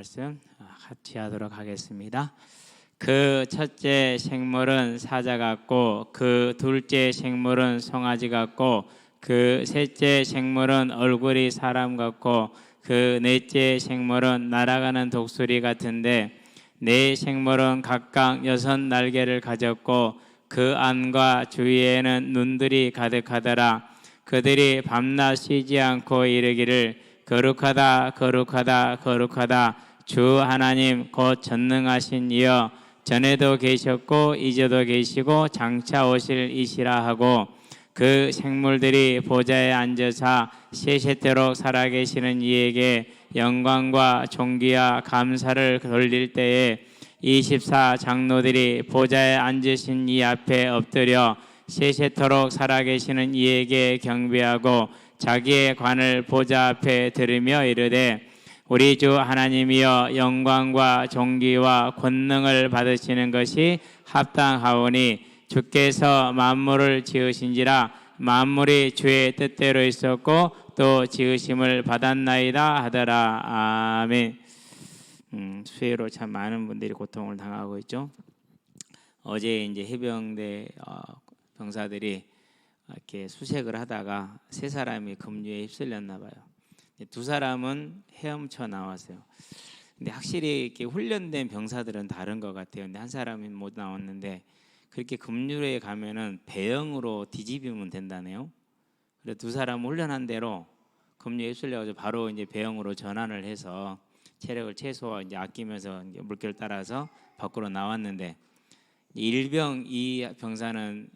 말씀 같이 하도록 하겠습니다. 그 첫째 생물은 사자 같고 그 둘째 생물은 송아지 같고 그 셋째 생물은 얼굴이 사람 같고 그 넷째 생물은 날아가는 독수리 같은데 네 생물은 각각 6 날개를 가졌고 그 안과 주위에는 눈들이 가득하더라. 그들이 밤낮 쉬지 않고 이르기를 거룩하다 거룩하다 거룩하다 주 하나님 곧 전능하신 이여 전에도 계셨고 이제도 계시고 장차 오실 이시라 하고 그 생물들이 보좌에 앉으사 세세토록 살아계시는 이에게 영광과 존귀와 감사를 돌릴 때에 24 장로들이 보좌에 앉으신 이 앞에 엎드려 세세토록 살아계시는 이에게 경배하고 자기의 관을 보좌 앞에 들으며 이르되 우리 주 하나님이여 영광과 존귀와 권능을 받으시는 것이 합당하오니 주께서 만물을 지으신지라 만물이 주의 뜻대로 있었고 또 지으심을 받았나이다 하더라. 아멘. 수해로 참 많은 분들이 고통을 당하고 있죠. 어제 이제 해병대 병사들이 이렇게 수색을 하다가 3사람이 급류에 휩쓸렸나 봐요. 2사람은 헤엄쳐 나왔어요. 근데 확실히 이렇게 훈련된 병사들은 다른 것 같아요. 근데 한 사람이 못 나왔는데 그렇게 급류에 가면은 배영으로 뒤집으면 된다네요. 그래서 2사람 훈련한 대로 급류에 휩쓸려가지고 바로 이제 배영으로 전환을 해서 체력을 최소화 이제 아끼면서 이제 물결 따라서 밖으로 나왔는데 일병 이 병사는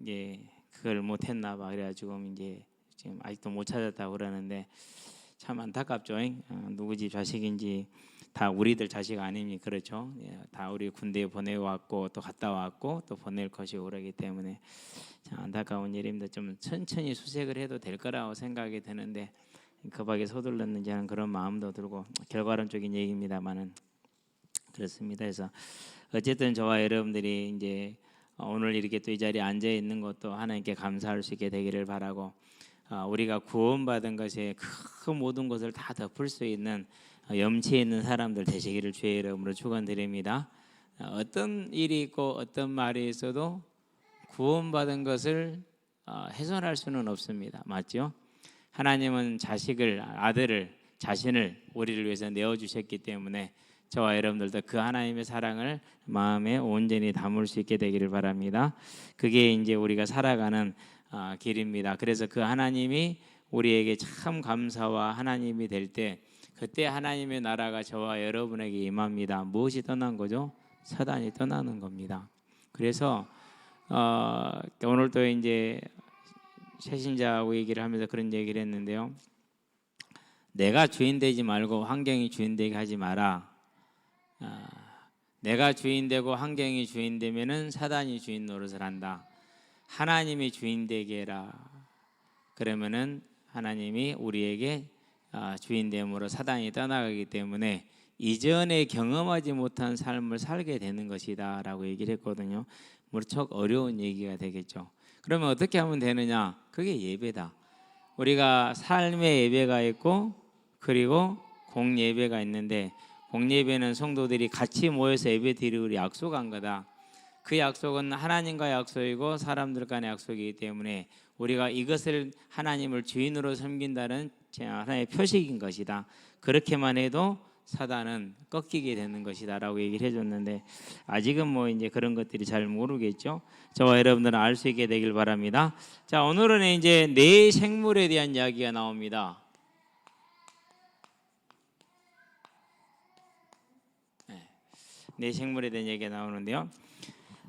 이제 그걸 못했나 봐. 그래가지고 이제 지금 아직도 못 찾았다고 그러는데 참 안타깝죠. 누구 집 자식인지 다 우리들 자식 아니니 그렇죠. 다 우리 군대에 보내고 왔고 또 갔다 왔고 또 보낼 것이고 그러기 때문에 참 안타까운 일입니다. 좀 천천히 수색을 해도 될 거라고 생각이 드는데 급하게 서둘렀는지 하는 그런 마음도 들고 결과론적인 얘기입니다만은 그렇습니다. 그래서 어쨌든 저와 여러분들이 이제 오늘 이렇게 또 이 자리에 앉아 있는 것도 하나님께 감사할 수 있게 되기를 바라고 우리가 구원받은 것에 그 모든 것을 다 덮을 수 있는 염치에 있는 사람들 되시기를 주의 이름으로 축원드립니다. 어떤 일이 있고 어떤 말이 있어도 구원받은 것을 훼손할 수는 없습니다. 맞죠? 하나님은 자식을 아들을 자신을 우리를 위해서 내어주셨기 때문에 저와 여러분들도 그 하나님의 사랑을 마음에 온전히 담을 수 있게 되기를 바랍니다. 그게 이제 우리가 살아가는 길입니다. 그래서 그 하나님이 우리에게 참 감사와 하나님이 될 때 그때 하나님의 나라가 저와 여러분에게 임합니다. 무엇이 떠난 거죠? 사단이 떠나는 겁니다. 그래서 오늘도 이제 새신자하고 얘기를 하면서 그런 얘기를 했는데요. 내가 주인 되지 말고 환경이 주인 되게 하지 마라. 내가 주인 되고 환경이 주인 되면은 사단이 주인 노릇을 한다. 하나님이 주인 되게 해라. 그러면은 하나님이 우리에게 주인 됨으로 사단이 떠나가기 때문에 이전에 경험하지 못한 삶을 살게 되는 것이다라고 얘기를 했거든요. 무척 어려운 얘기가 되겠죠. 그러면 어떻게 하면 되느냐? 그게 예배다. 우리가 삶의 예배가 있고 그리고 공예배가 있는데 공예배는 성도들이 같이 모여서 예배드리기로 약속한 거다. 그 약속은 하나님과 약속이고 사람들 간의 약속이기 때문에 우리가 이것을 하나님을 주인으로 섬긴다는 하나의 표식인 것이다. 그렇게만 해도 사단은 꺾이게 되는 것이다 라고 얘기를 해줬는데 아직은 뭐 이제 그런 것들이 잘 모르겠죠. 저와 여러분들은 알 수 있게 되길 바랍니다. 자, 오늘은 이제 네 생물에 대한 이야기가 나옵니다. 네 생물에 대한 얘기가 나오는데요.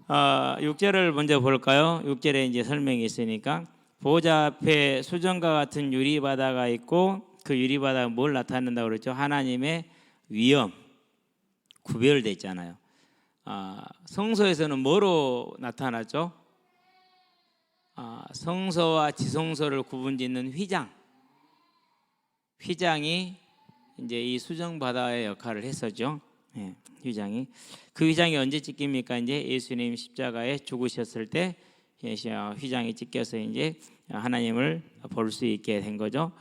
6절을 먼저 볼까요? 6절에 이제 설명이 있으니까 보좌 앞에 수정과 같은 유리바다가 있고 그 유리바다가 뭘 나타낸다고 그랬죠? 하나님의 위엄, 구별돼 있잖아요. 성소에서는 뭐로 나타났죠? 성소와 지성소를 구분짓는 휘장이 이제 이 수정 바다의 역할을 했었죠. 휘장이 그 휘장이 언제 찢깁니까? 이제 예수님 십자가에 죽으셨을 때 휘장이 찢겨서 이제 하나님을 볼 수 있게 된 거죠.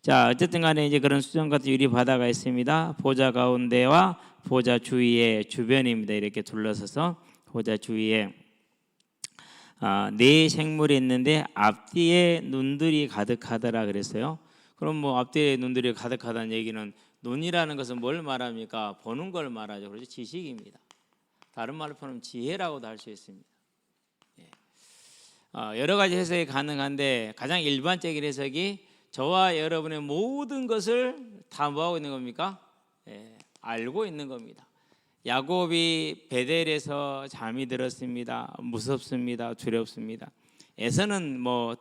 자, 어쨌든 간에 이제 그런 수정 같은 유리 바다가 있습니다. 보좌 가운데와 보좌 주위의 주변입니다. 이렇게 둘러서서 보좌 주위에 네 생물이 있는데 앞뒤에 눈들이 가득하더라 그랬어요. 그럼 뭐 앞뒤에 눈들이 가득하다는 얘기는 눈이라는 것은 뭘 말합니까? 보는 걸 말하죠. 그렇죠? 지식입니다. 다른 말로 표현하면 지혜라고도 할 수 있습니다. 여러 가지 해석이 가능한데 가장 일반적인 해석이 저와 여러분의 모든 것을 다 뭐하고 있는 겁니까? 알고 있는 겁니다. 야곱이 베델에서 잠이 들었습니다. 무섭습니다. 두렵습니다. 에서는 뭐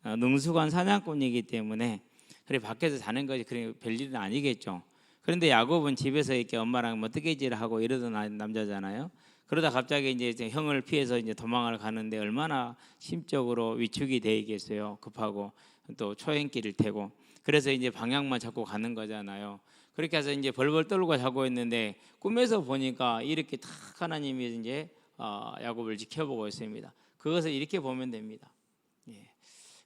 능숙한 사냥꾼이기 때문에 그래 밖에서 자는 것이 그래 별일은 아니겠죠. 그런데 야곱은 집에서 이렇게 엄마랑 뭐 뜨개질을 하고 이러던 남자잖아요. 그러다 갑자기 이제 형을 피해서 이제 도망을 가는데 얼마나 심적으로 위축이 되겠어요. 급하고 또 초행길을 태고 그래서 이제 방향만 잡고 가는 거잖아요. 그렇게 해서 이제 벌벌 떨고 자고 있는데 꿈에서 보니까 이렇게 탁 하나님이 이제 야곱을 지켜보고 있습니다. 그것을 이렇게 보면 됩니다.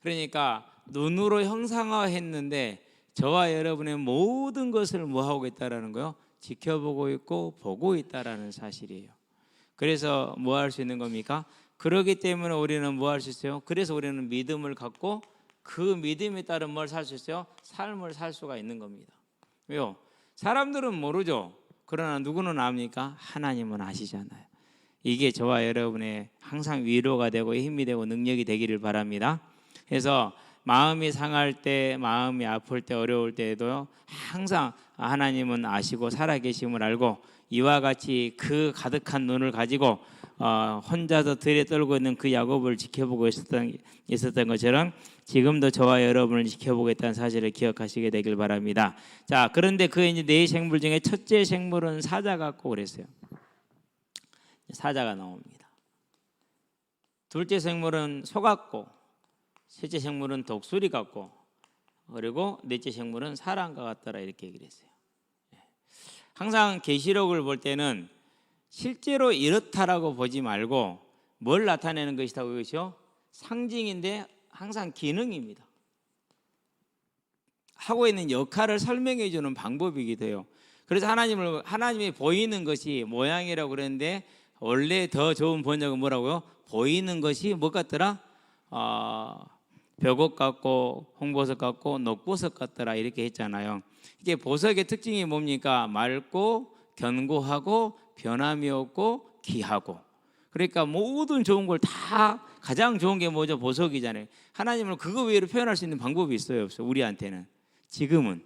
그러니까 눈으로 형상화했는데 저와 여러분의 모든 것을 뭐 하고 있다라는 거요? 지켜보고 있고 보고 있다라는 사실이에요. 그래서 뭐 할 수 있는 겁니까? 그러기 때문에 우리는 뭐 할 수 있어요? 그래서 우리는 믿음을 갖고 그 믿음에 따른 뭘 살 수 있어요? 삶을 살 수가 있는 겁니다. 왜요? 사람들은 모르죠. 그러나 누구는 압니까? 하나님은 아시잖아요. 이게 저와 여러분의 항상 위로가 되고 힘이 되고 능력이 되기를 바랍니다. 그래서 마음이 상할 때, 마음이 아플 때, 어려울 때에도 항상 하나님은 아시고 살아계심을 알고 이와 같이 그 가득한 눈을 가지고 혼자서 들에 떨고 있는 그 야곱을 지켜보고 있었던 것처럼 지금도 저와 여러분을 지켜보겠다는 사실을 기억하시게 되길 바랍니다. 자, 그런데 그 이제 네 생물 중에 첫째 생물은 사자 같고 그랬어요. 사자가 나옵니다. 둘째 생물은 소 같고, 셋째 생물은 독수리 같고, 그리고 넷째 생물은 사람과 같더라 이렇게 얘기를 했어요. 항상 계시록을 볼 때는 실제로 이렇다라고 보지 말고 뭘 나타내는 것이라고 그것이요? 상징인데 항상 기능입니다. 하고 있는 역할을 설명해 주는 방법이기도 해요. 그래서 하나님이 보이는 것이 모양이라고 그랬는데 원래 더 좋은 번역은 뭐라고요? 보이는 것이 뭐 같더라? 벽옥 같고 홍보석 같고 녹보석 같더라 이렇게 했잖아요. 이게 보석의 특징이 뭡니까? 맑고 견고하고 변함이 없고 귀하고. 그러니까 모든 좋은 걸 다 가장 좋은 게 뭐죠? 보석이잖아요. 하나님을 그거 외로 표현할 수 있는 방법이 있어요, 없어요? 우리한테는 지금은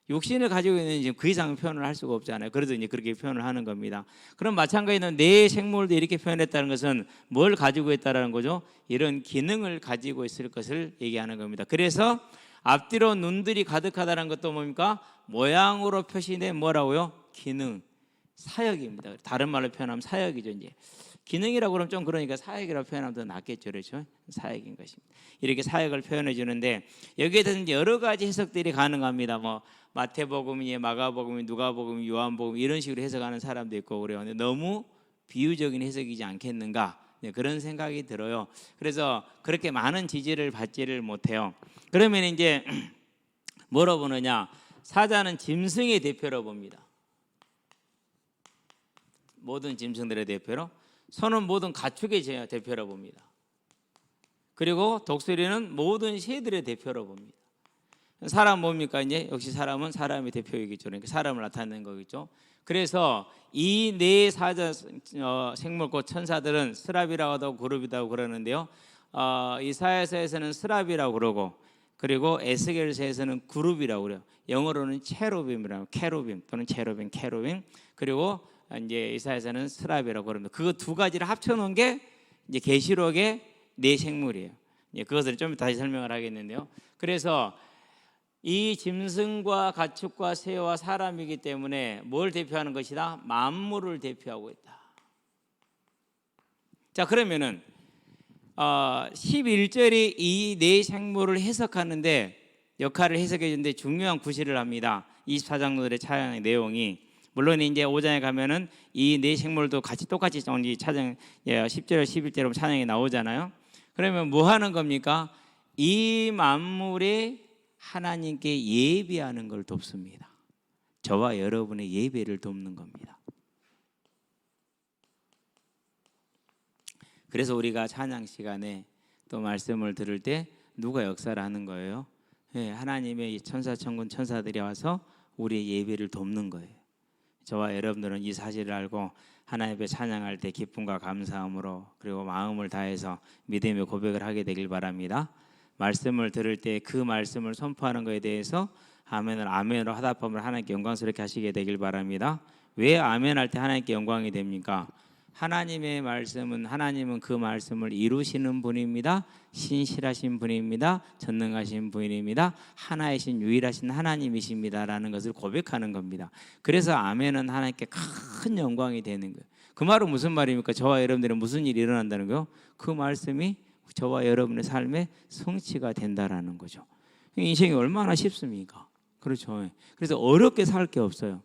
육신을 가지고 있는 지금 그 이상 표현을 할 수가 없잖아요. 그래도 이제 그렇게 표현을 하는 겁니다. 그럼 마찬가지로 네 생물도 이렇게 표현했다는 것은 뭘 가지고 있다라는 거죠? 이런 기능을 가지고 있을 것을 얘기하는 겁니다. 그래서 앞뒤로 눈들이 가득하다는 것도 뭡니까? 모양으로 표시된 뭐라고요? 기능, 사역입니다. 다른 말로 표현하면 사역이죠. 이제 기능이라고 그러면 좀 그러니까 사역이라고 표현하면 더 낫겠죠, 그렇죠? 사역인 것입니다. 이렇게 사역을 표현해 주는데 여기에 대해서 여러 가지 해석들이 가능합니다. 뭐 마태복음이, 마가복음이, 누가복음이, 요한복음 이런 식으로 해석하는 사람도 있고 그래요. 근데 너무 비유적인 해석이지 않겠는가? 네, 그런 생각이 들어요. 그래서 그렇게 많은 지지를 받지를 못해요. 그러면 이제 뭐로 보느냐? 사자는 짐승의 대표로 봅니다. 모든 짐승들의 대표로. 소는 모든 가축의 대표로 봅니다. 그리고 독수리는 모든 새들의 대표로 봅니다. 사람 뭡니까? 이제 역시 사람은 사람의 대표이겠죠. 그러니까 사람을 나타내는 거겠죠. 그래서 이 네 사자 생물 곧 천사들은 스라비라고도 그룹이라고 그러는데요. 이사야서에서는 스라비라고 그러고 그리고 에스겔서에서는 그룹이라고 그래요. 영어로는 체루빔이라고 캐루빔 또는 체루빔 그리고 이제 이사야서는 스라비라고 그럽니다. 그 두 가지를 합쳐놓은 게 이제 계시록의 네 생물이에요. 그것을 좀 다시 설명을 하겠는데요. 그래서 이 짐승과 가축과 새와 사람이기 때문에 뭘 대표하는 것이다? 만물을 대표하고 있다. 자, 그러면은 11절이 이 네 생물을 해석하는데 역할을 해석해 주는데 중요한 구실을 합니다. 24장로들의 찬양의 내용이 물론 이제 5장에 가면은 이 네 생물도 같이 똑같이 찬양 10절 11절로 찬양이 나오잖아요. 그러면 뭐 하는 겁니까? 이 만물이 하나님께 예배하는 걸 돕습니다. 저와 여러분의 예배를 돕는 겁니다. 그래서 우리가 찬양 시간에 또 말씀을 들을 때 누가 역사를 하는 거예요? 네, 하나님의 천사천군 천사들이 와서 우리의 예배를 돕는 거예요. 저와 여러분들은 이 사실을 알고 하나님 앞에 찬양할 때 기쁨과 감사함으로 그리고 마음을 다해서 믿음의 고백을 하게 되길 바랍니다. 말씀을 들을 때 그 말씀을 선포하는 것에 대해서 아멘을 아멘으로 화답함을 하나님께 영광스럽게 하시게 되길 바랍니다. 왜 아멘 할 때 하나님께 영광이 됩니까? 하나님의 말씀은 하나님은 그 말씀을 이루시는 분입니다. 신실하신 분입니다. 전능하신 분입니다. 하나이신 유일하신 하나님이십니다라는 것을 고백하는 겁니다. 그래서 아멘은 하나님께 큰 영광이 되는 거예요. 그 말은 무슨 말입니까? 저와 여러분들은 무슨 일이 일어난다는 거요? 그 말씀이 저와 여러분의 삶에 성취가 된다라는 거죠. 인생이 얼마나 쉽습니까? 그렇죠. 그래서 어렵게 살 게 없어요.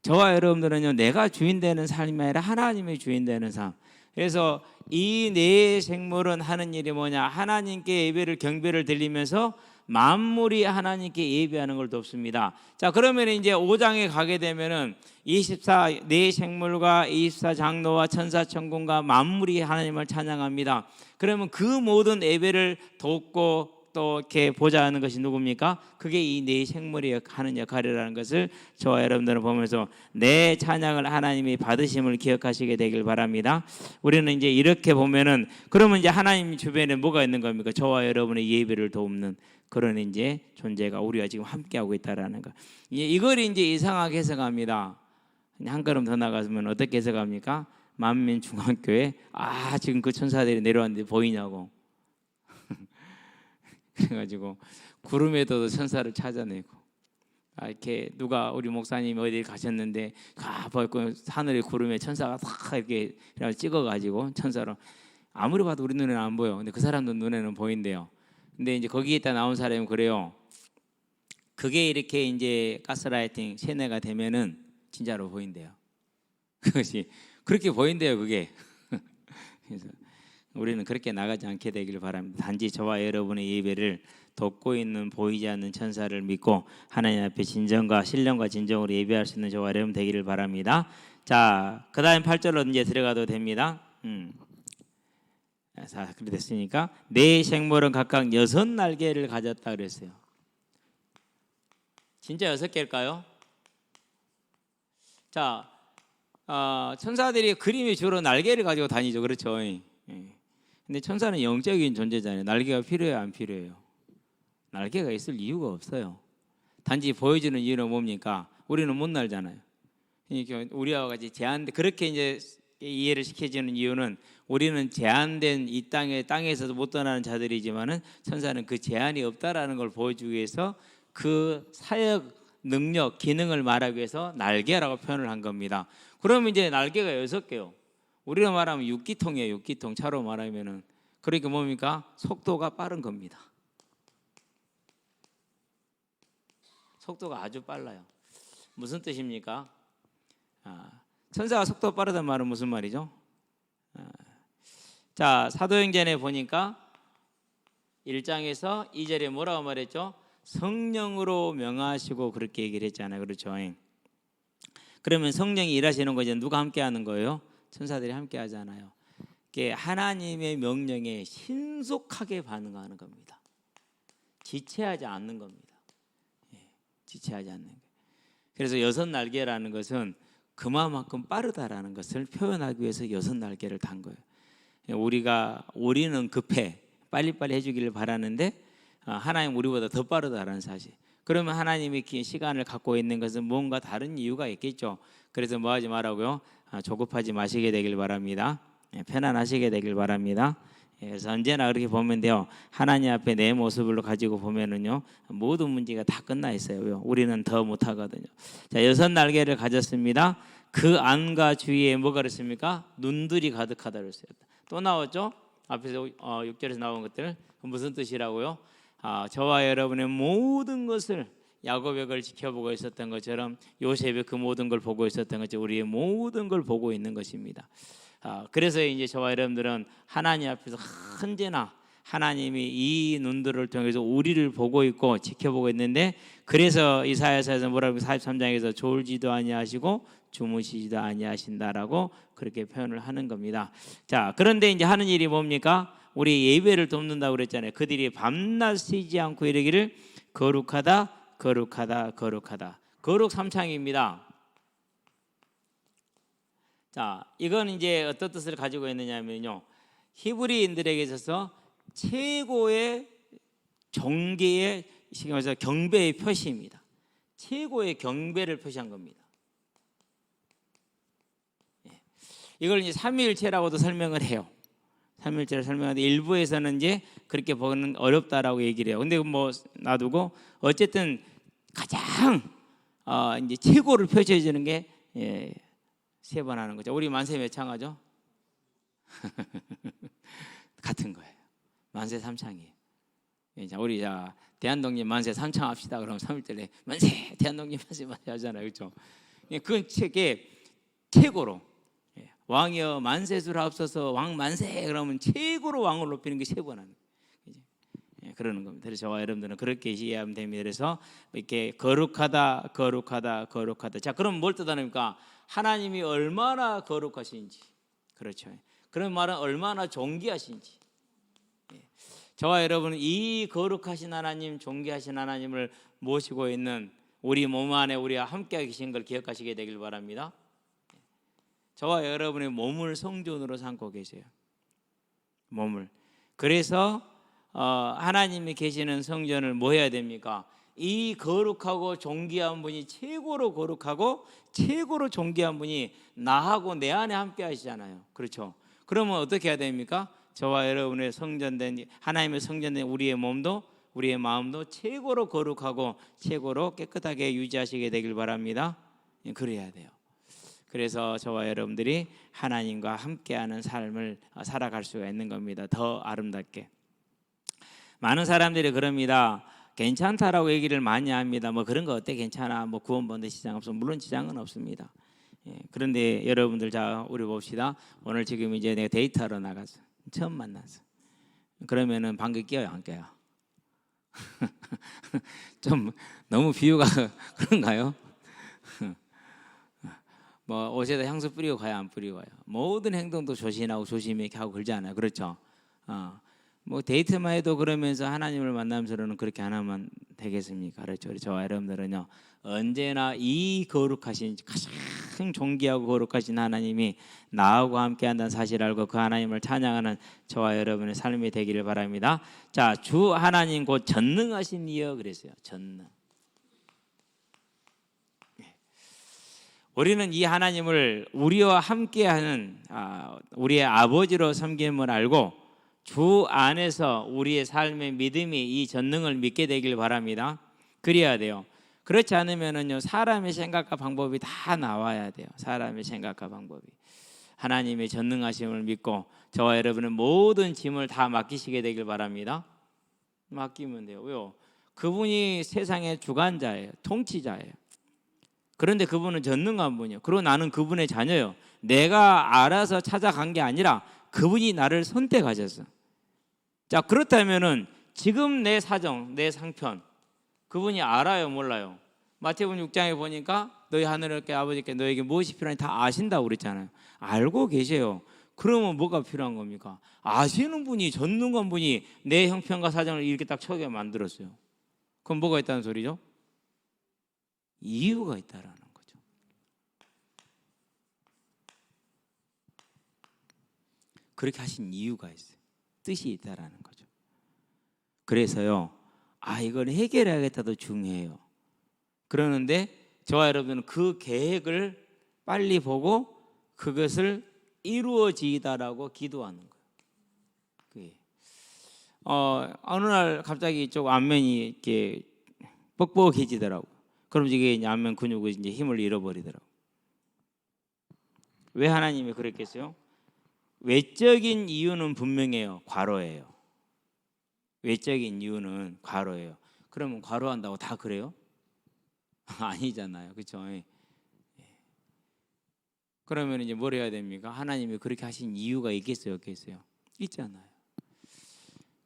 저와 여러분들은요, 내가 주인 되는 삶이 아니라 하나님의 주인 되는 삶. 그래서 이 네 생물은 하는 일이 뭐냐? 하나님께 예배를 경배를 드리면서 만물이 하나님께 예배하는 걸 돕습니다. 자, 그러면 이제 5장에 가게 되면은 24 네 생물과 24 장로와 천사 천군과 만물이 하나님을 찬양합니다. 그러면 그 모든 예배를 돕고 또 이렇게 보좌하는 것이 누굽니까? 그게 이 네 생물이 하는 역할이라는 것을 저와 여러분들은 보면서 내 찬양을 하나님이 받으심을 기억하시게 되길 바랍니다. 우리는 이제 이렇게 보면은 그러면 이제 하나님 주변에 뭐가 있는 겁니까? 저와 여러분의 예배를 돕는 그런 이제 존재가 우리가 지금 함께하고 있다라는 거. 이걸 이제 이상하게 해석합니다. 한 걸음 더 나가면 어떻게 해석합니까? 만민중앙교회 지금 그 천사들이 내려왔는데 보이냐고. 그래가지고 구름에도 천사를 찾아내고 이렇게 누가 우리 목사님이 어디 가셨는데 보고 하늘의 구름에 천사가 탁 이렇게 찍어가지고 천사로 아무리 봐도 우리 눈에는 안 보여. 근데 그 사람들 눈에는 보인대요. 근데 이제 거기에 있다 나온 사람이 그래요. 그게 이렇게 이제 가스라이팅 세뇌가 되면은 진짜로 보인대요. 그것이 그렇게 보인대요. 그게. 그래서 우리는 그렇게 나가지 않게 되기를 바랍니다. 단지 저와 여러분의 예배를 돕고 있는 보이지 않는 천사를 믿고 하나님 앞에 진정과 신령과 진정으로 예배할 수 있는 저와 여러분 되기를 바랍니다. 자, 그 다음 8절로 이제 들어가도 됩니다. 자, 그렇게 됐으니까 네 생물은 각각 6날개를 가졌다 그랬어요. 진짜 6개일까요? 자, 천사들이 그림이 주로 날개를 가지고 다니죠. 그렇죠? 근데 천사는 영적인 존재잖아요. 날개가 필요해요, 안 필요해요? 날개가 있을 이유가 없어요. 단지 보여주는 이유는 뭡니까? 우리는 못 날잖아요. 그러니까 우리와 같이 그렇게 이제 이해를 시켜주는 이유는 우리는 제한된 이 땅에서도 못 떠나는 자들이지만은 천사는 그 제한이 없다라는 걸 보여주기 위해서 그 사역 능력, 기능을 말하기 위해서 날개라고 표현을 한 겁니다. 그러면 이제 날개가 6개요. 우리로 말하면 육기통이에요. 육기통. 차로 말하면은 그러니까 뭡니까? 속도가 빠른 겁니다. 속도가 아주 빨라요. 무슨 뜻입니까? 천사가 속도 빠르단 말은 무슨 말이죠? 자, 사도행전에 보니까 1장에서 2절에 뭐라고 말했죠? 성령으로 명하시고 그렇게 얘기를 했잖아요. 그렇죠? 그러면 성령이 일하시는 거 이제 누가 함께 하는 거예요? 천사들이 함께 하잖아요. 하나님의 명령에 신속하게 반응하는 겁니다. 지체하지 않는 겁니다. 지체하지 않는 거예요. 그래서 6날개라는 것은 그만큼 빠르다라는 것을 표현하기 위해서 6날개를 단 거예요. 우리는 급해 빨리빨리 해주기를 바라는데 하나님 우리보다 더 빠르다라는 사실. 그러면 하나님이 시간을 갖고 있는 것은 뭔가 다른 이유가 있겠죠. 그래서 뭐 하지 말라고요? 조급하지 마시게 되길 바랍니다. 편안하시게 되길 바랍니다. 그래서 언제나 그렇게 보면 돼요. 하나님 앞에 내 모습을 가지고 보면은요, 모든 문제가 다 끝나 있어요. 우리는 더 못하거든요. 자, 6날개를 가졌습니다. 그 안과 주위에 뭐가 그랬습니까? 눈들이 가득하다 그랬어요. 또 나왔죠? 앞에서 6절에서 나온 것들 무슨 뜻이라고요? 저와 여러분의 모든 것을 야곱의 걸 지켜보고 있었던 것처럼 요셉의 그 모든 걸 보고 있었던 것처럼 우리의 모든 걸 보고 있는 것입니다. 그래서 이제 저와 여러분들은 하나님 앞에서 언제나 하나님이 이 눈들을 통해서 우리를 보고 있고 지켜보고 있는데, 그래서 이사야서에서 뭐라고 43장에서 졸지도 아니하시고 주무시지도 아니하신다라고 그렇게 표현을 하는 겁니다. 자, 그런데 이제 하는 일이 뭡니까? 우리 예배를 돕는다고 그랬잖아요. 그들이 밤낮 쉬지 않고 이르기를 거룩하다 거룩하다 거룩하다. 거룩 삼창입니다. 자, 이건 이제 어떤 뜻을 가지고 있느냐면요, 히브리인들에게 있어서 최고의 정계의, 말해서 경배의 표시입니다. 최고의 경배를 표시한 겁니다. 이걸 이제 삼위일체라고도 설명을 해요. 삼위일체를 설명하는데 일부에서는 이제 그렇게 보는 어렵다라고 얘기를 해요. 근데 뭐 놔두고 어쨌든 가장 이제 최고를 표시해주는 게 세 번 하는 거죠. 우리 만세 몇 창하죠? 같은 거예요. 만세 삼창이에요. 우리 대한독립 만세 삼창 합시다. 그러면 3일절에 만세 대한독립 만세 만세 하잖아요. 그렇죠? 그건 책에 최고로 왕이여 만세수라 앞서서 왕 만세 그러면 최고로 왕을 높이는 게 세 번 하는 거예요. 그러는 겁니다. 그래서 저와 여러분들은 그렇게 이해하면 됩니다. 그래서 이렇게 거룩하다 거룩하다 거룩하다. 자, 그럼 뭘 뜻하니까 하나님이 얼마나 거룩하신지, 그렇죠. 그런 말은 얼마나 존귀하신지. 저와 여러분은 이 거룩하신 하나님, 존귀하신 하나님을 모시고 있는 우리 몸 안에 우리와 함께 계신 걸 기억하시게 되길 바랍니다. 저와 여러분의 몸을 성전으로 삼고 계세요. 몸을. 그래서 하나님이 계시는 성전을 뭐 해야 됩니까? 이 거룩하고 존귀한 분이, 최고로 거룩하고 최고로 존귀한 분이 나하고 내 안에 함께 하시잖아요. 그렇죠? 그러면 어떻게 해야 됩니까? 저와 여러분의 성전된, 하나님의 성전된 우리의 몸도 우리의 마음도 최고로 거룩하고 최고로 깨끗하게 유지하시게 되길 바랍니다. 그래야 돼요. 그래서 저와 여러분들이 하나님과 함께하는 삶을 살아갈 수가 있는 겁니다. 더 아름답게. 많은 사람들이 그럽니다. 괜찮다라고 얘기를 많이 합니다. 뭐 그런 거 어때? 괜찮아. 뭐 구원받는 지장 없어. 물론 지장은 없습니다. 그런데 여러분들, 자, 우리 봅시다. 오늘 지금 이제 내가 데이트하러 나갔어. 처음 만났어. 그러면은 방귀 껴요, 안 껴요? 좀 너무 비유가 그런가요? 뭐 옷에다 향수 뿌리고 가요, 안 뿌리고 가요? 모든 행동도 조심하고 조심히 이렇게 하고 그러잖아요. 그렇죠? 뭐 데이트만 해도 그러면서 하나님을 만나면서는 그렇게 안 하면 되겠습니까? 그렇죠? 저와 여러분들은요, 언제나 이 거룩하신, 가장 존귀하고 거룩하신 하나님이 나하고 함께한다는 사실을 알고 그 하나님을 찬양하는 저와 여러분의 삶이 되기를 바랍니다. 자, 주 하나님 곧 전능하신 이여 그랬어요. 전능. 우리는 이 하나님을 우리와 함께하는 우리의 아버지로 섬김을 알고 주 안에서 우리의 삶의 믿음이 이 전능을 믿게 되길 바랍니다. 그래야 돼요. 그렇지 않으면은요, 사람의 생각과 방법이 다 나와야 돼요. 사람의 생각과 방법이. 하나님의 전능하심을 믿고 저와 여러분은 모든 짐을 다 맡기시게 되길 바랍니다. 맡기면 돼요. 왜요? 그분이 세상의 주관자예요. 통치자예요. 그런데 그분은 전능한 분이요. 그리고 나는 그분의 자녀요. 내가 알아서 찾아간 게 아니라 그분이 나를 선택하셨어. 자, 그렇다면은 지금 내 사정, 내 상편 그분이 알아요, 몰라요? 마태복음 6장에 보니까 너희 하늘의 아버지께 너에게 무엇이 필요한지 다 아신다고 그랬잖아요. 알고 계세요. 그러면 뭐가 필요한 겁니까? 아시는 분이, 전능한 분이 내 형편과 사정을 이렇게 딱 처하게 만들었어요. 그럼 뭐가 있다는 소리죠? 이유가 있다라는 거죠. 그렇게 하신 이유가 있어요. 뜻이 있다라는 거죠. 그래서요, 이걸 해결해야겠다도 중요해요. 그러는데 저와 여러분은 그 계획을 빨리 보고 그것을 이루어지다라고 기도하는 거예요. 어느 날 갑자기 쪽 안면이 이렇게 뻑뻑해지더라고. 그럼 이게 이제 안면 근육이 이제 힘을 잃어버리더라고. 왜 하나님이 그랬겠어요? 외적인 이유는 분명해요. 과로예요. 외적인 이유는 과로예요. 그러면 과로한다고 다 그래요? 아니잖아요. 그렇죠? 그러면 이제 뭘 해야 됩니까? 하나님이 그렇게 하신 이유가 있겠어요, 없겠어요? 있잖아요.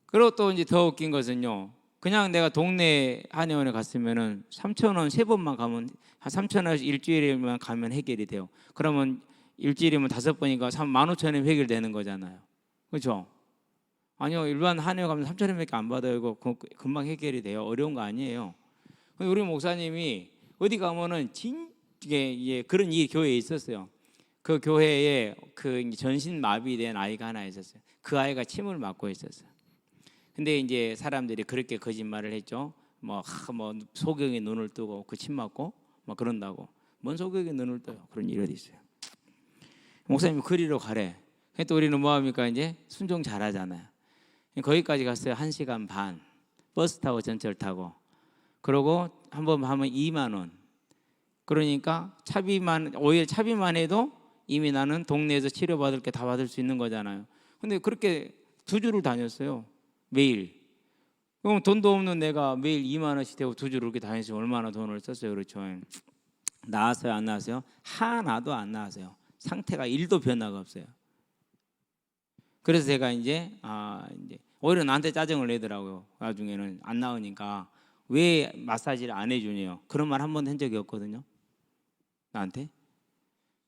그리고 또 이제 더 웃긴 것은요. 그냥 내가 동네 한의원에 갔으면은 3,000원 3번만 가면 한 3,000원에서 일주일에만 가면 해결이 돼요. 그러면 일주일이면 5번이니까 15,000원이 해결되는 거잖아요. 그렇죠? 아니요. 일반 한의원 가면 3,000원밖에 안 받아요. 이거 금방 해결이 돼요. 어려운 거 아니에요. 우리 목사님이 어디 가면은 이게 그런 이 교회에 있었어요. 그 교회에 그 전신 마비된 아이가 하나 있었어요. 그 아이가 침을 맞고 있었어요. 근데 이제 사람들이 그렇게 거짓말을 했죠. 뭐 소경이 눈을 뜨고 그 침 맞고 막 그런다고. 뭔 소경이 눈을 떠요? 그런 일이 있어요. 목사님이 그리로 가래. 또 우리는 뭐 합니까? 이제 순종 잘하잖아요. 거기까지 갔어요. 1시간 반. 버스 타고 전철 타고. 그러고 한 번 하면 2만 원. 그러니까 차비만 5일 차비만 해도 이미 나는 동네에서 치료받을 게 다 받을 수 있는 거잖아요. 근데 그렇게 2주를 다녔어요. 매일. 그럼 돈도 없는 내가 매일 2만 원씩 되고 2주를 그렇게 다녔으면 얼마나 돈을 썼어요. 그렇죠. 나았어요? 안 나았어요? 하나도 안 나았어요. 상태가 1도 변화가 없어요. 그래서 제가 이제 오히려 나한테 짜증을 내더라고요. 나중에는 안 나으니까 왜 마사지를 안 해주냐요. 그런 말 한 번도 한 적이 없거든요. 나한테.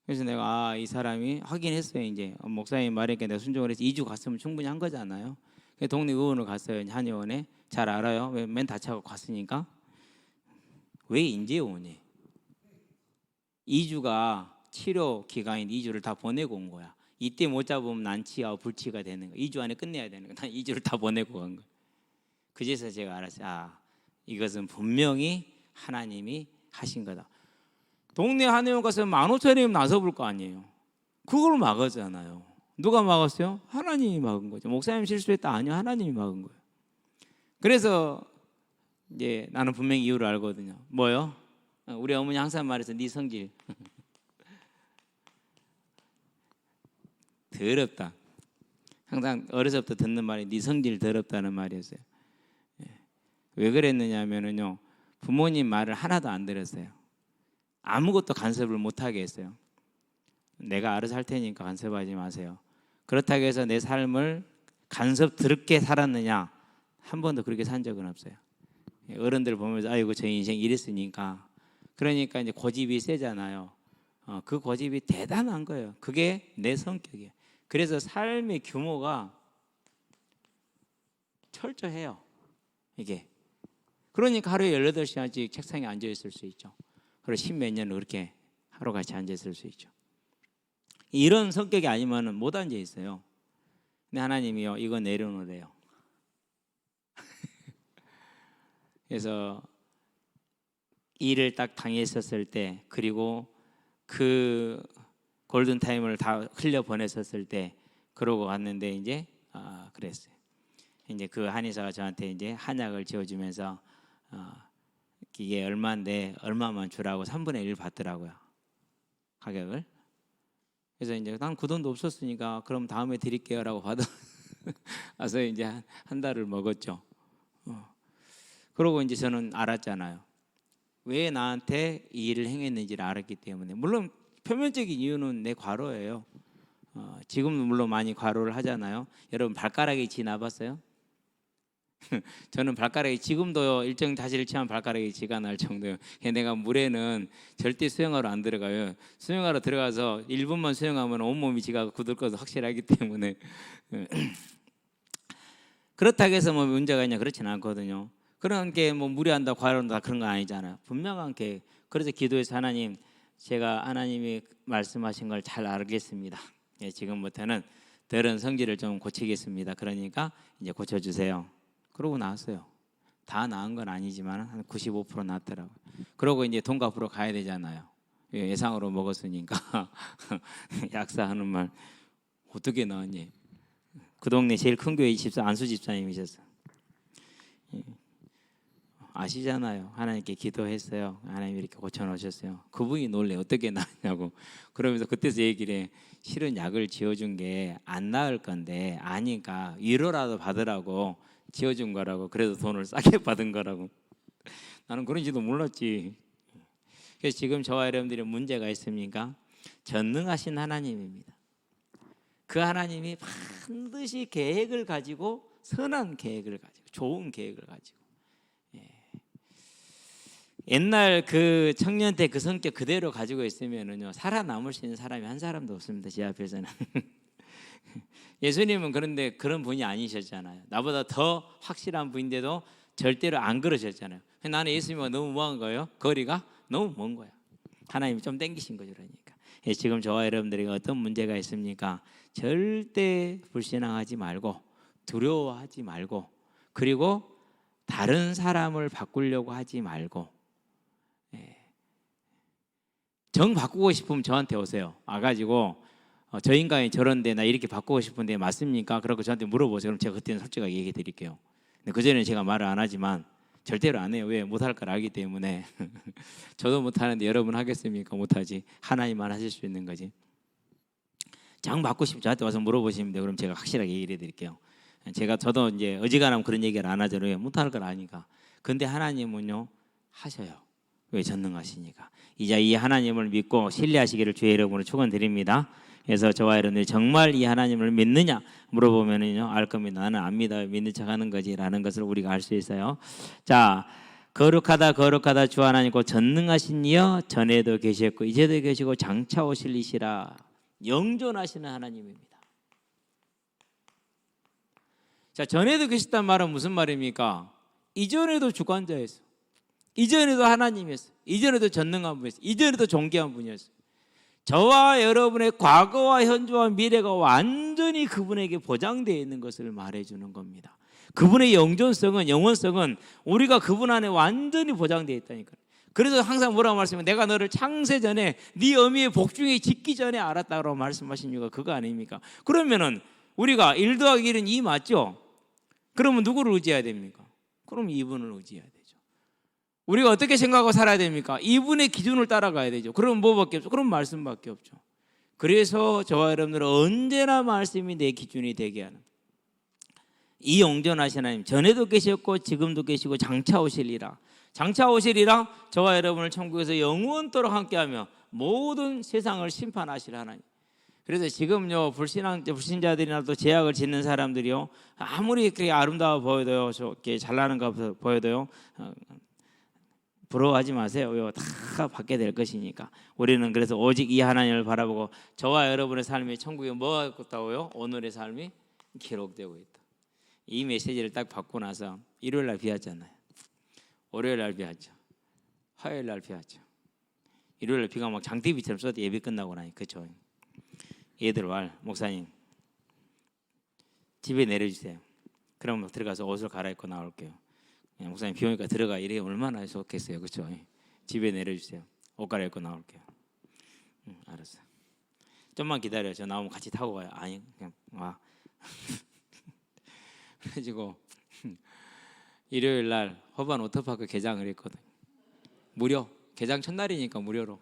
그래서 내가 이 사람이 하긴 했어요. 이제 목사님 말이니까 내가 순종을 해서 2주 갔으면 충분히 한 거잖아요. 동네 의원을 갔어요. 한의원에. 잘 알아요. 맨 다쳐서 갔으니까. 왜 인제 오니? 2주가 치료 기간인 2주를 다 보내고 온 거야. 이때 못 잡으면 난치와 불치가 되는 거야. 2주 안에 끝내야 되는 거야. 난 2주를 다 보내고 간 거야. 그제서 제가 알았어요. 이것은 분명히 하나님이 하신 거다. 동네 한의원 가서 15,000원이면 나서볼 거 아니에요. 그걸 막았잖아요. 누가 막았어요? 하나님이 막은 거죠. 목사님 실수했다? 아니요. 하나님이 막은 거예요. 그래서 이제 나는 분명히 이유를 알거든요. 뭐요? 우리 어머니 항상 말해서 네 성질 더럽다. 항상 어려서부터 듣는 말이 네 성질 더럽다는 말이었어요. 왜 그랬느냐면요. 부모님 말을 하나도 안 들었어요. 아무것도 간섭을 못하게 했어요. 내가 알아서 할 테니까 간섭하지 마세요. 그렇다고 해서 내 삶을 간섭스럽게 살았느냐? 한 번도 그렇게 산 적은 없어요. 어른들 보면서 아이고 저 인생 이랬으니까. 그러니까 이제 고집이 세잖아요. 그 고집이 대단한 거예요. 그게 내 성격이에요. 그래서 삶의 규모가 철저해요. 이게. 그러니까 하루에 18시간씩 책상에 앉아 있을 수 있죠. 그리고 10몇 년을 그렇게 하루같이 앉아 있을 수 있죠. 이런 성격이 아니면 못 앉아 있어요. 근데 하나님이요, 이거 내려놓으래요. 그래서 일을 딱 당했었을 때, 그리고 그 골든타임을 다 흘려 보냈었을 때, 그러고 갔는데 이제 그랬어요. 이제 그 한의사가 저한테 이제 한약을 지어주면서 이게 얼마인데 얼마만 주라고 3분의 1 받더라고요. 가격을. 그래서 이제 난 그 돈도 없었으니까 그럼 다음에 드릴게요라고 받아 와서 이제 한 달을 먹었죠. 그러고 이제 저는 알았잖아요. 왜 나한테 이 일을 행했는지를 알았기 때문에. 물론 표면적인 이유는 내 과로예요. 지금은 물론 많이 과로를 하잖아요. 여러분 발가락이 지나봤어요? 저는 발가락이 지금도 일정 자세를 취하면 발가락이 지가 날 정도예요. 내가 물에는 절대 수영하러 안 들어가요. 수영하러 들어가서 1분만 수영하면 온몸이 지가 굳을 것도 확실하기 때문에. 그렇다고 해서 뭐 문제가 있냐? 그렇지는 않거든요. 그런 게 뭐 무리한다, 과로한다 그런 건 아니잖아요. 분명한 게. 그래서 기도해서 하나님, 제가 하나님이 말씀하신 걸 잘 알겠습니다. 지금부터는 더러운 성질을 좀 고치겠습니다. 그러니까 이제 고쳐주세요. 그러고 나왔어요. 다 나은 건 아니지만 한 95% 나았더라고요. 그러고 이제 돈 갚으러 가야 되잖아요. 예상으로 먹었으니까. 약사하는 말 어떻게 나왔니? 그 동네 제일 큰 교회 집사 안수 집사님이셨어요. 아시잖아요. 하나님께 기도했어요. 하나님 이렇게 고쳐놓으셨어요. 그분이 놀래 어떻게 나았냐고. 그러면서 그때서 얘기를 해. 실은 약을 지어준 게 안 나을 건데 아니까 위로라도 받으라고 지어준 거라고. 그래도 돈을 싸게 받은 거라고. 나는 그런지도 몰랐지. 그래서 지금 저와 여러분들이 문제가 있습니까? 전능하신 하나님입니다. 그 하나님이 반드시 계획을 가지고 선한 계획을 가지고 좋은 계획을 가지고. 옛날 그 청년 때 그 성격 그대로 가지고 있으면은요 살아남을 수 있는 사람이 한 사람도 없습니다. 제 앞에서는. 예수님은 그런데 그런 분이 아니셨잖아요. 나보다 더 확실한 분인데도 절대로 안 그러셨잖아요. 나는 예수님과 너무 뭐한 거예요? 거리가 너무 먼 거야. 하나님이 좀 땡기신 거죠. 그러니까 지금 저와 여러분들에게 어떤 문제가 있습니까? 절대 불신앙하지 말고 두려워하지 말고 그리고 다른 사람을 바꾸려고 하지 말고 정 바꾸고 싶으면 저한테 오세요. 와가지고 저 인간이 저런데 나 이렇게 바꾸고 싶은데 맞습니까? 그러고 저한테 물어보세요. 그럼 제가 그때는 솔직하게 얘기해 드릴게요. 그전에는 제가 말을 안 하지만 절대로 안 해요. 왜? 못할 걸 알기 때문에. 저도 못하는데 여러분 하겠습니까? 못하지. 하나님만 하실 수 있는 거지. 장 받고 싶으면 저한테 와서 물어보시면 돼요. 그럼 제가 확실하게 얘기해 드릴게요. 저도 이제 어지간하면 그런 얘기를 안 하잖아요. 못할 걸 아니까. 근데 하나님은요 하셔요. 왜? 전능하시니까. 이제 이 하나님을 믿고 신뢰하시기를 주의 이름으로 축원드립니다. 그래서 저와 여러분들이 정말 이 하나님을 믿느냐 물어보면은요 알 겁니다. 나는 안 믿어요. 믿는 척하는 거지라는 것을 우리가 알 수 있어요. 자, 거룩하다 주 하나님고 전능하신 이여 전에도 계셨고 이제도 계시고 장차 오실 이시라. 영존하시는 하나님입니다. 자, 전에도 계셨단 말은 무슨 말입니까? 이전에도 주관자였어. 이전에도 하나님이었어. 이전에도 전능한 분이었어. 이전에도 존귀한 분이었어. 저와 여러분의 과거와 현재와 미래가 완전히 그분에게 보장되어 있는 것을 말해주는 겁니다. 그분의 영존성은 영원성은 우리가 그분 안에 완전히 보장되어 있다니까요. 그래서 항상 뭐라고 말씀해요? 내가 너를 창세전에 네 어미의 복중에 짓기 전에 알았다고 말씀하신 이유가 그거 아닙니까? 그러면은 우리가 1 더하기 1은 2 맞죠? 그러면 누구를 의지해야 됩니까? 그럼 이분을 의지해야 되죠. 우리가 어떻게 생각하고 살아야 됩니까? 이분의 기준을 따라가야 되죠. 그럼 뭐밖에 없죠? 그럼 말씀밖에 없죠. 그래서 저와 여러분들은 언제나 말씀이 내 기준이 되게 하는 이 영존하신 하나님, 전에도 계셨고 지금도 계시고 장차 오시리라. 장차 오시리라. 저와 여러분을 천국에서 영원토록 함께하며 모든 세상을 심판하실 하나님. 그래서 지금요 불신자들이나 또 제약을 짓는 사람들이요 아무리 그렇게 아름다워 보여도요 저렇게 잘나는 거 보여도요 부러워하지 마세요. 다 받게 될 것이니까. 우리는 그래서 오직 이 하나님을 바라보고 저와 여러분의 삶이 천국에 뭐가 있다고요? 오늘의 삶이 기록되고 있다. 이 메시지를 딱 받고 나서 일요일 날 비왔잖아요. 월요일 날 비왔죠. 화요일 날 비왔죠. 일요일 날 비가 막 장대비처럼 쏟아 예배 끝나고 나니 그렇죠. 얘들 말 목사님 집에 내려주세요. 그럼 들어가서 옷을 갈아입고 나올게요. 목사님 비 오니까 들어가 이래 얼마나 좋겠어요. 그렇죠? 집에 내려주세요. 옷 갈아입고 나올게요. 알았어. 좀만 기다려. 저 나오면 같이 타고 가요. 아니 그냥 와. 그래가지고 일요일 날 허반 워터파크 개장을 했거든. 무료. 개장 첫날이니까 무료로.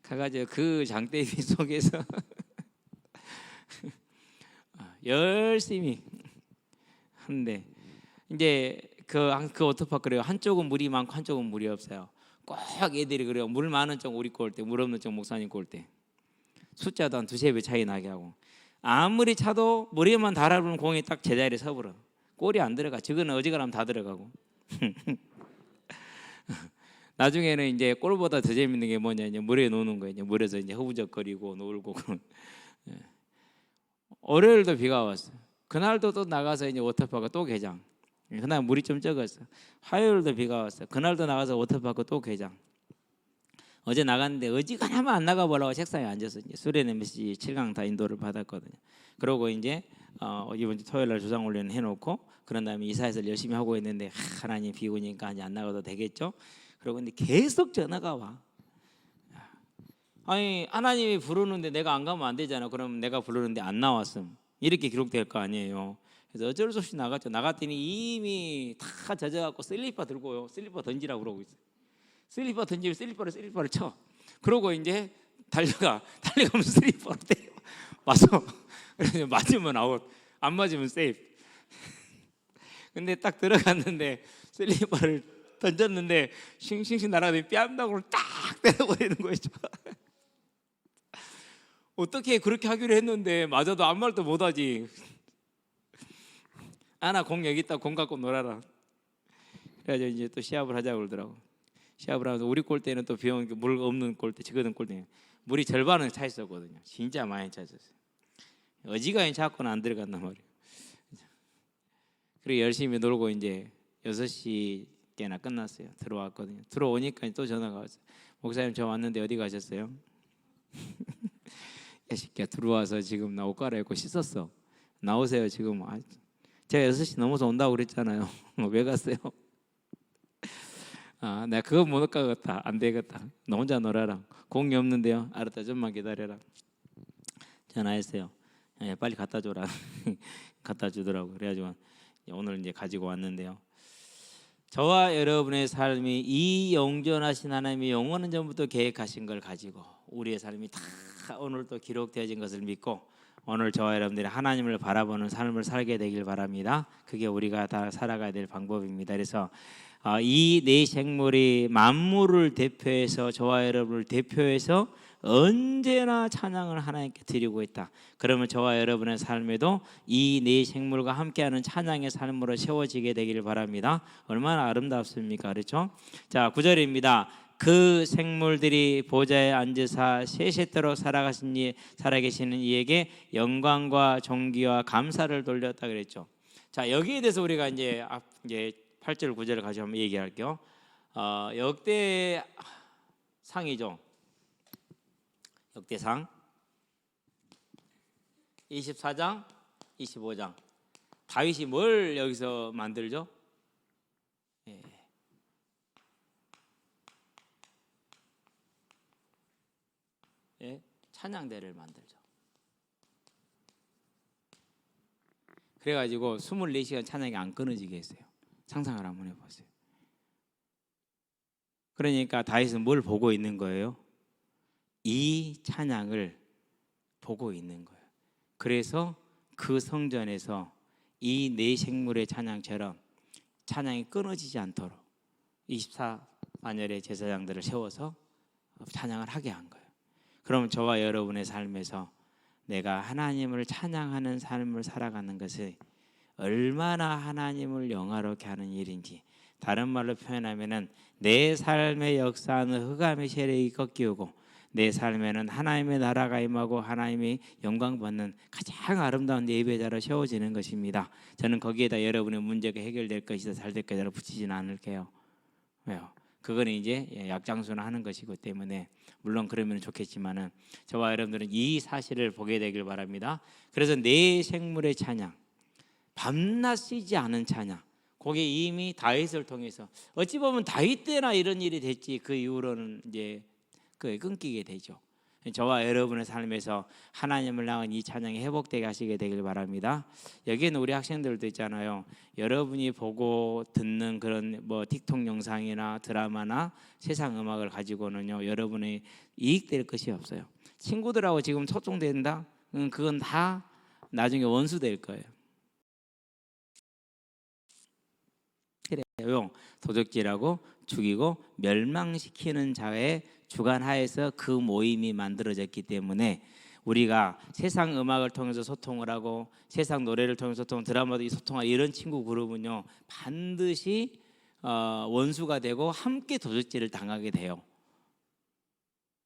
가가지고 그 장대비 속에서 열심히 한데 이제 그 워터파크래요. 한쪽은 물이 많고 한쪽은 물이 없어요. 꼭 애들이 그래요. 물 많은 쪽 우리 거 올 때, 물 없는 쪽 목사님 거 올 때 숫자도 한 2-3배 차이 나게 하고 아무리 차도 머리에만 달아보면 공이 딱 제자리에 서버려. 골이 안 들어가. 저거는 어지간하면 다 들어가고. 나중에는 이제 골보다 더 재밌는 게 뭐냐 이제 물에 노는 거예요. 이제 물에서 이제 허우적거리고 놀고. 월요일도 비가 왔어. 그날도 또 나가서 이제 워터파크 또 개장. 그날 물이 좀 적었어. 화요일도 비가 왔어. 그날도 나가서 워터파크 또 개장. 어제 나갔는데 어지간하면 안 나가보라고 책상에 앉아서 이제 수련회 메시지 7강 다 인도를 받았거든요. 그러고 이제 이번 주 토요일 날 조상 훈련 해놓고 그런 다음에 이사회를 열심히 하고 있는데 하나님 비 오니까 이제 안 나가도 되겠죠. 그러고 근데 계속 전화가 와. 아니 하나님이 부르는데 내가 안 가면 안 되잖아. 그럼 내가 부르는데 안 나왔음. 이렇게 기록될 거 아니에요. 그래서 어쩔 수 없이 나갔죠. 나갔더니 이미 다 젖어갖고 슬리퍼 들고요. 슬리퍼 던지라고 그러고 있어요. 슬리퍼 던지면 슬리퍼를 쳐. 그러고 이제 달려가면서 슬리퍼를 때려. 맞아. 그래서 맞으면 아웃, 안 맞으면 세이프. 근데 딱 들어갔는데 슬리퍼를 던졌는데 싱싱싱 날아가더니 뺨다구를 딱 때려버리는 거죠. 어떻게 그렇게 하기로 했는데 맞아도 아무 말도 못하지. 아나 공 여기 있다, 공 갖고 놀아라. 그래가지고 이제 또 시합을 하자고 그러더라고. 시합을 하면서 우리 골대는 또 비용 물 없는 골대, 지거든 골대 물이 절반은 차 있었거든요. 진짜 많이 차 있었어요. 어지간히 자꾸는 안 들어간단 말이에요. 그리고 열심히 놀고 이제 6시께나 끝났어요. 들어왔거든요. 들어오니까 또 전화가 왔어요. 목사님 저 왔는데 어디 가셨어요? 야 새끼야, 들어와서 지금 나 옷 갈아입고 씻었어. 나오세요 지금. 제가 6시 넘어서 온다고 그랬잖아요. 왜 갔어요? 내가 그거 못 가겠다. 안 되겠다. 너 혼자 놀아라. 공이 없는데요. 알았다, 좀만 기다려라. 전화했어요. 빨리 갖다 줘라. 갖다 주더라고. 그래가지고 오늘 이제 가지고 왔는데요. 저와 여러분의 삶이 이 영존하신 하나님이 영원한 전부터 계획하신 걸 가지고 우리의 삶이 다 오늘 또 기록되어진 것을 믿고 오늘 저와 여러분들이 하나님을 바라보는 삶을 살게 되길 바랍니다. 그게 우리가 다 살아가야 될 방법입니다. 그래서 이 네 생물이 만물을 대표해서 저와 여러분을 대표해서 언제나 찬양을 하나님께 드리고 있다. 그러면 저와 여러분의 삶에도 이 네 생물과 함께하는 찬양의 삶으로 세워지게 되기를 바랍니다. 얼마나 아름답습니까? 그렇죠? 자, 9절입니다. 그 생물들이 보좌에 앉으사 세세토록 살아계시는 이에게 영광과 존귀와 감사를 돌렸다 그랬죠. 자, 여기에 대해서 우리가 이제 8절 9절을 가지고 한번 얘기할게요. 역대상이죠. 역대상 24장 25장 다윗이 뭘 여기서 만들죠? 찬양대를 만들죠. 그래가지고 24시간 찬양이 안 끊어지게 했어요. 상상을 한번 해보세요. 그러니까 다윗은 뭘 보고 있는 거예요? 이 찬양을 보고 있는 거예요. 그래서 그 성전에서 이 네 생물의 찬양처럼 찬양이 끊어지지 않도록 24만열의 제사장들을 세워서 찬양을 하게 한 거예요. 그럼 저와 여러분의 삶에서 내가 하나님을 찬양하는 삶을 살아가는 것이 얼마나 하나님을 영화롭게 하는 일인지, 다른 말로 표현하면은 내 삶의 역사는 흑암의 세력이 꺾이고 내 삶에는 하나님의 나라가 임하고 하나님이 영광 받는 가장 아름다운 예배자로 세워지는 것입니다. 저는 거기에다 여러분의 문제가 해결될 것이다, 잘 될 것이다 붙이지는 않을게요. 왜요? 그거는 이제 약장수나 하는 것이기 때문에 물론 그러면 좋겠지만은 저와 여러분들은 이 사실을 보게 되길 바랍니다. 그래서 네 생물의 찬양, 밤낮 쉬지 않은 찬양, 거기에 이미 다윗을 통해서 어찌 보면 다윗 때나 이런 일이 됐지 그 이후로는 이제 끊기게 되죠. 저와 여러분의 삶에서 하나님을 향한 이 찬양이 회복되게 하시게 되길 바랍니다. 여기에는 우리 학생들도 있잖아요. 여러분이 보고 듣는 그런 틱톡 영상이나 드라마나 세상 음악을 가지고는요, 여러분의 이익될 것이 없어요. 친구들하고 지금 소통된다? 그건 다 나중에 원수 될 거예요. 그래요. 도적질하고 죽이고 멸망시키는 자의 주관하에서 그 모임이 만들어졌기 때문에 우리가 세상 음악을 통해서 소통을 하고 세상 노래를 통해서 드라마도 소통하고 이런 친구 그룹은요 반드시 원수가 되고 함께 도적질을 당하게 돼요.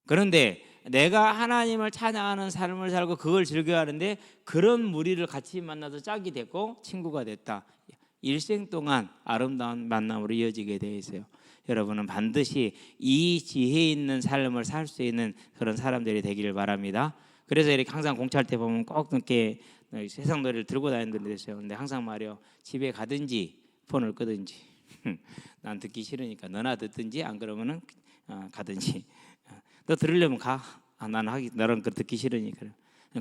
그런데 내가 하나님을 찬양하는 삶을 살고 그걸 즐겨하는데 그런 무리를 같이 만나서 짝이 됐고 친구가 됐다. 일생 동안 아름다운 만남으로 이어지게 되어 있어요. 여러분은 반드시 이 지혜 있는 삶을 살 수 있는 그런 사람들이 되기를 바랍니다. 그래서 이렇게 항상 공차할 때 보면 꼭 이렇게 세상 노래를 들고 다니는 데 있어요. 근데 항상 말이요, 집에 가든지 폰을 끄든지 난 듣기 싫으니까 너나 듣든지 안 그러면은 가든지. 너 들으려면 가. 나는 너랑 듣기 싫으니까.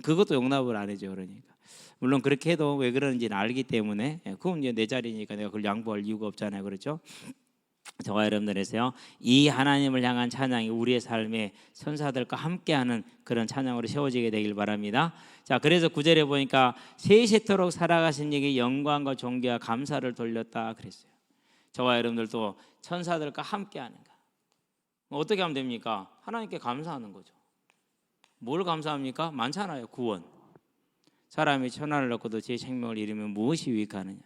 그것도 용납을 안 해줘. 그러니까 물론 그렇게 해도 왜 그러는지는 알기 때문에 그건 이제 내 자리니까 내가 그걸 양보할 이유가 없잖아요. 그렇죠? 저와 여러분들에서요, 이 하나님을 향한 찬양이 우리의 삶에 선사들과 함께하는 그런 찬양으로 세워지게 되길 바랍니다. 자, 그래서 9절에 보니까 세세토록 살아가신 이에게 영광과 존귀와 감사를 돌렸다 그랬어요. 저와 여러분들도 천사들과 함께하는 거 어떻게 하면 됩니까? 하나님께 감사하는 거죠. 뭘 감사합니까? 많잖아요. 구원. 사람이 천하를 얻고도 제 생명을 잃으면 무엇이 유익하느냐.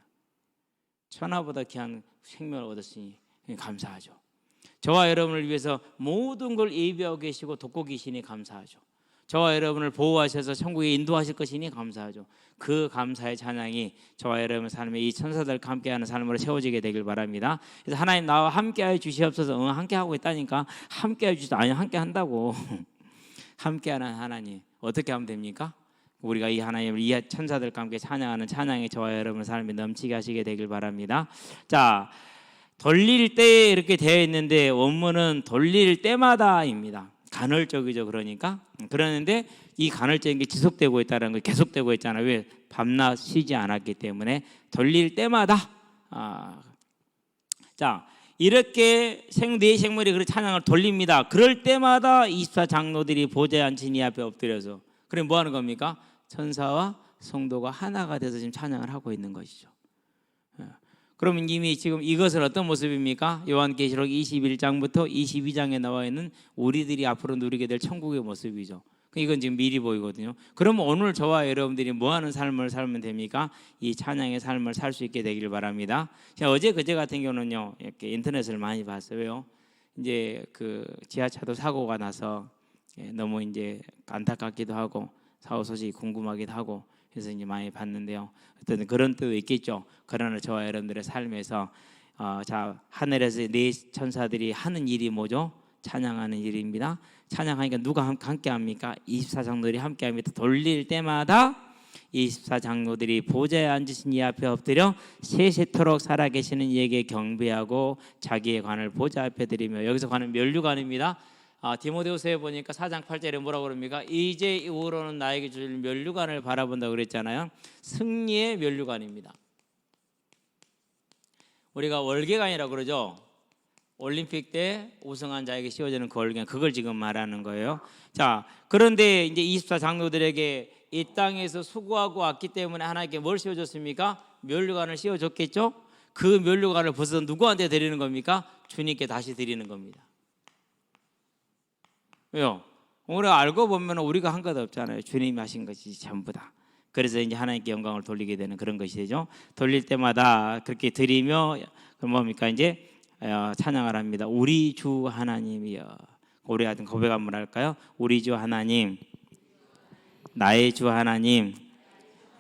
천하보다 귀한 생명을 얻었으니 감사하죠. 저와 여러분을 위해서 모든 걸 예비하고 계시고 돕고 계시니 감사하죠. 저와 여러분을 보호하셔서 천국에 인도하실 것이니 감사하죠. 그 감사의 찬양이 저와 여러분 삶에 이 천사들과 함께하는 삶으로 채워지게 되길 바랍니다. 그래서 하나님 나와 함께하여 주시옵소서. 함께하고 있다니까. 함께하여 주시옵소서. 아니 함께한다고. 함께하는 하나님 어떻게 하면 됩니까? 우리가 이 하나님을 이 천사들과 함께 찬양하는 찬양이 저와 여러분 삶에 넘치게 하시게 되길 바랍니다. 자, 돌릴 때 이렇게 되어 있는데 원문은 돌릴 때마다입니다. 간헐적이죠. 그러는데 이 간헐적인 게 지속되고 있다는 거 계속되고 있잖아요. 왜? 밤낮 쉬지 않았기 때문에 돌릴 때마다. 자, 이렇게 네 생물이 그 찬양을 돌립니다. 그럴 때마다 24장로들이 보좌에 앉힌 이 앞에 엎드려서 그럼 뭐 하는 겁니까? 천사와 성도가 하나가 돼서 지금 찬양을 하고 있는 것이죠. 그러면 이미 지금 이것은 어떤 모습입니까? 요한계시록 21장부터 22장에 나와 있는 우리들이 앞으로 누리게 될 천국의 모습이죠. 이건 지금 미리 보이거든요. 그러면 오늘 저와 여러분들이 뭐 하는 삶을 살면 됩니까? 이 찬양의 삶을 살 수 있게 되길 바랍니다. 제가 어제 그제 같은 경우는요, 이렇게 인터넷을 많이 봤어요. 이제 그 지하차도 사고가 나서 너무 이제 안타깝기도 하고 사고 소식이 궁금하기도 하고 그래서 이제 많이 봤는데요. 어떤 그런 뜻도 있겠죠. 그러나 저와 여러분들의 삶에서 자 하늘에서 네 천사들이 하는 일이 뭐죠? 찬양하는 일입니다. 찬양하니까 누가 함께 합니까? 24장로들이 함께 합니다. 돌릴 때마다 24장로들이 보좌에 앉으신 이 앞에 엎드려 세세토록 살아계시는 이에게 경배하고 자기의 관을 보좌 앞에 드리며 여기서 관은 면류관입니다. 디모데후서에 보니까 4장 8절에 뭐라고 그럽니까? 이제 이후로는 나에게 주실 면류관을 바라본다고 그랬잖아요. 승리의 면류관입니다. 우리가 월계관이라고 그러죠. 올림픽 때 우승한 자에게 씌워지는 그 월계관, 그걸 지금 말하는 거예요. 자, 그런데 이제 24장로들에게 이 땅에서 수고하고 왔기 때문에 하나님께 뭘 씌워줬습니까? 면류관을 씌워줬겠죠. 그 면류관을 벌써 누구한테 드리는 겁니까? 주님께 다시 드리는 겁니다. 왜요? 우리가 알고 보면 우리가 한 것 없잖아요. 주님이 하신 것이 전부 다. 그래서 이제 하나님께 영광을 돌리게 되는 그런 것이 되죠. 돌릴 때마다 그렇게 드리며 그럼 뭡니까? 이제 찬양을 합니다. 우리 주 하나님이여. 우리 같은 고백 한번 할까요? 우리 주 하나님, 나의 주 하나님.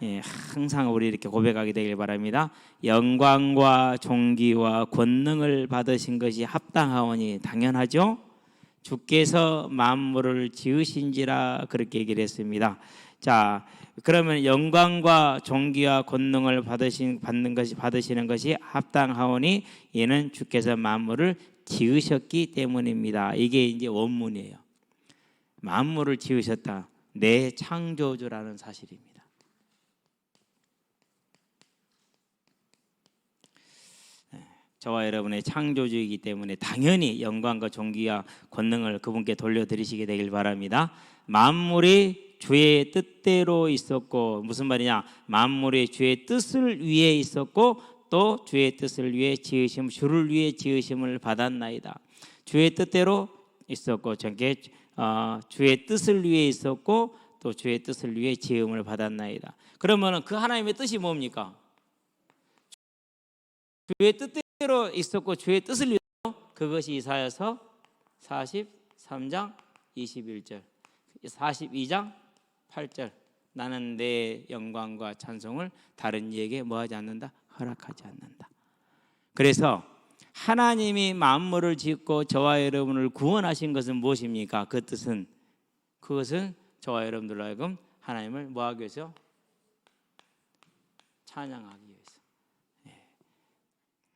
예, 항상 우리 이렇게 고백하게 되길 바랍니다. 영광과 존귀와 권능을 받으신 것이 합당하오니 당연하죠. 주께서 만물을 지으신지라 그렇게 얘기를 했습니다. 자, 그러면 영광과 존귀와 권능을 받으시는 것이 합당하오니 이는 주께서 만물을 지으셨기 때문입니다. 이게 이제 원문이에요. 만물을 지으셨다. 내 창조주라는 사실입니다. 저와 여러분의 창조주이기 때문에 당연히 영광과 존귀와 권능을 그분께 돌려드리시게 되길 바랍니다. 만물이 주의 뜻대로 있었고, 무슨 말이냐? 만물이 주의 뜻을 위해 있었고 또 주의 뜻을 위해 지으심, 주를 위해 지으심을 받았나이다. 주의 뜻대로 있었고, 저게 주의 뜻을 위해 있었고 또 주의 뜻을 위해 지음을 받았나이다. 그러면은 그 하나님의 뜻이 뭡니까? 주의 뜻대로 있었고 주의 뜻을 위해 그것이 이사야서 43장 21절, 42장 8절. 나는 내 영광과 찬송을 다른 이에게 뭐하지 않는다? 허락하지 않는다. 그래서 하나님이 만물을 짓고 저와 여러분을 구원하신 것은 무엇입니까? 그 뜻은, 그것은 저와 여러분들로 하여금 하나님을 뭐하기 위해서? 찬양하기 위해서.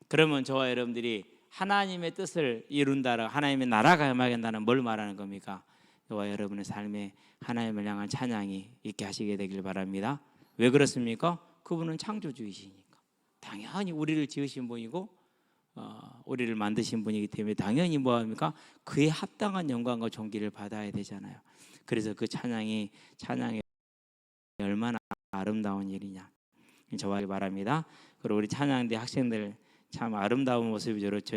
그러면 저와 여러분들이 하나님의 뜻을 이룬다, 하나님의 나라가 임하겠다는 뭘 말하는 겁니까? 저와 여러분의 삶에 하나님을 향한 찬양이 있게 하시게 되길 바랍니다. 왜 그렇습니까? 그분은 창조주이시니까. 당연히 우리를 지으신 분이고 우리를 만드신 분이기 때문에 당연히 뭐합니까? 그에 합당한 영광과 존귀를 받아야 되잖아요. 그래서 그 찬양이 얼마나 아름다운 일이냐 저와 바랍니다. 그리고 우리 찬양대 학생들 참 아름다운 모습이 저렇죠.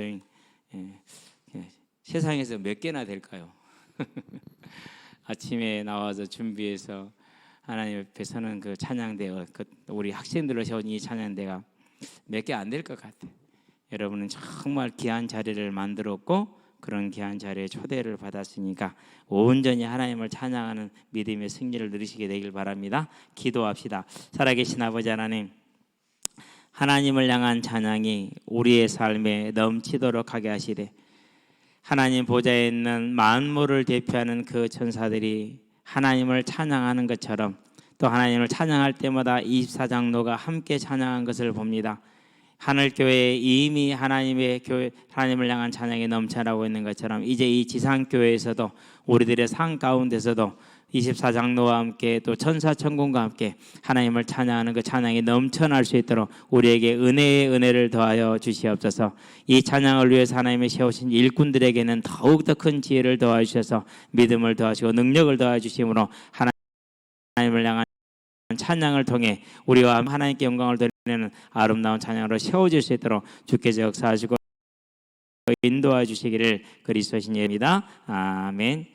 세상에서 몇 개나 될까요? 아침에 나와서 준비해서 하나님 앞에 서는 그 찬양대, 우리 학생들로 세운 이 찬양대가 몇 개 안 될 것 같아. 여러분은 정말 귀한 자리를 만들었고 그런 귀한 자리에 초대를 받았으니까 온전히 하나님을 찬양하는 믿음의 승리를 누리시게 되길 바랍니다. 기도합시다. 살아계신 아버지 하나님, 하나님을 향한 찬양이 우리의 삶에 넘치도록 하게 하시되 하나님 보좌에 있는 만물을 대표하는 그 천사들이 하나님을 찬양하는 것처럼 또 하나님을 찬양할 때마다 24장로가 함께 찬양한 것을 봅니다. 하늘교회에 이미 하나님의 교회, 하나님을 향한 찬양이 넘쳐나고 있는 것처럼 이제 이 지상교회에서도 우리들의 삶 가운데서도 24장로와 함께 또 천사천군과 함께 하나님을 찬양하는 그 찬양이 넘쳐날 수 있도록 우리에게 은혜의 은혜를 더하여 주시옵소서. 이 찬양을 위해서 하나님이 세우신 일꾼들에게는 더욱더 큰 지혜를 더하여 주셔서 믿음을 더하시고 능력을 더하여 주심으로 하나님을 향한 찬양을 통해 우리와 하나님께 영광을 드리는 아름다운 찬양으로 세워질 수 있도록 주께서 역사하시고 인도해 주시기를 그리스도의 신입니다. 아멘.